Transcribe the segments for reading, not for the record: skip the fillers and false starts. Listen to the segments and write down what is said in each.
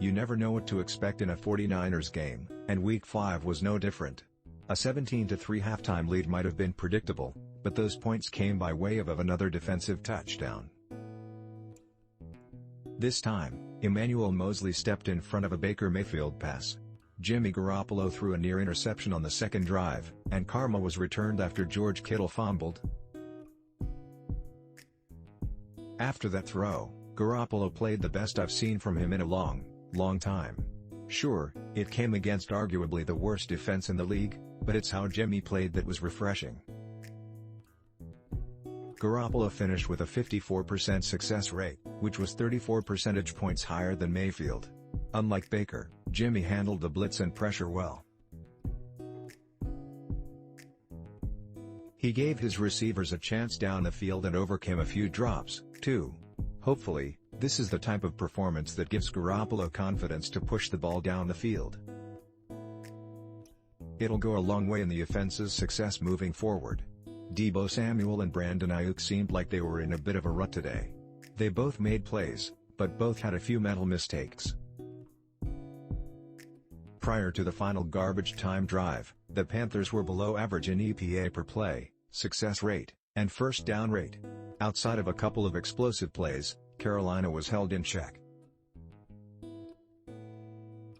You never know what to expect in a 49ers game, and Week 5 was no different. A 17-3 halftime lead might have been predictable, but those points came by way of another defensive touchdown. This time, Emmanuel Moseley stepped in front of a Baker Mayfield pass. Jimmy Garoppolo threw a near interception on the second drive, and karma was returned after George Kittle fumbled. After that throw, Garoppolo played the best I've seen from him in a long time. Sure, it came against arguably the worst defense in the league, but it's how Jimmy played that was refreshing. Garoppolo finished with a 54% success rate, which was 34 percentage points higher than Mayfield. Unlike Baker, Jimmy handled the blitz and pressure well. He gave his receivers a chance down the field and overcame a few drops, too. Hopefully, this is the type of performance that gives Garoppolo confidence to push the ball down the field. It'll go a long way in the offense's success moving forward. Deebo Samuel and Brandon Aiyuk seemed like they were in a bit of a rut today. They both made plays, but both had a few mental mistakes. Prior to the final garbage time drive, the Panthers were below average in EPA per play, success rate, and first down rate. Outside of a couple of explosive plays, Carolina was held in check.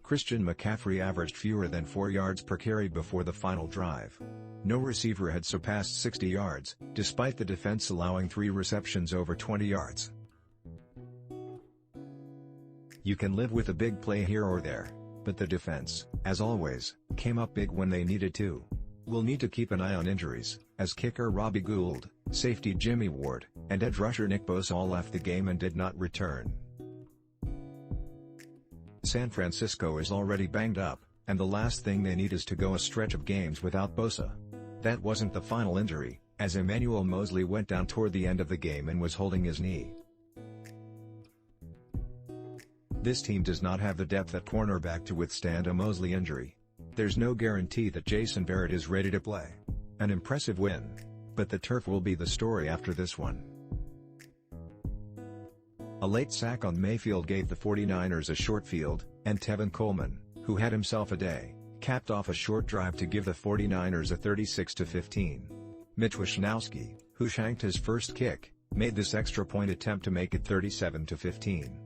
Christian McCaffrey averaged fewer than 4 yards per carry before the final drive. No receiver had surpassed 60 yards, despite the defense allowing 3 receptions over 20 yards. You can live with a big play here or there, but the defense, as always, came up big when they needed to. We'll need to keep an eye on injuries, as kicker Robbie Gould, safety Jimmie Ward, and edge rusher Nick Bosa all left the game and did not return. San Francisco is already banged up, and the last thing they need is to go a stretch of games without Bosa. That wasn't the final injury, as Emmanuel Moseley went down toward the end of the game and was holding his knee. This team does not have the depth at cornerback to withstand a Moseley injury. There's no guarantee that Jason Verrett is ready to play. An impressive win. But the turf will be the story after this one. A late sack on Mayfield gave the 49ers a short field, and Tevin Coleman, who had himself a day, capped off a short drive to give the 49ers a 36-15. Mitch Wishnowsky, who shanked his first kick, made this extra point attempt to make it 37-15.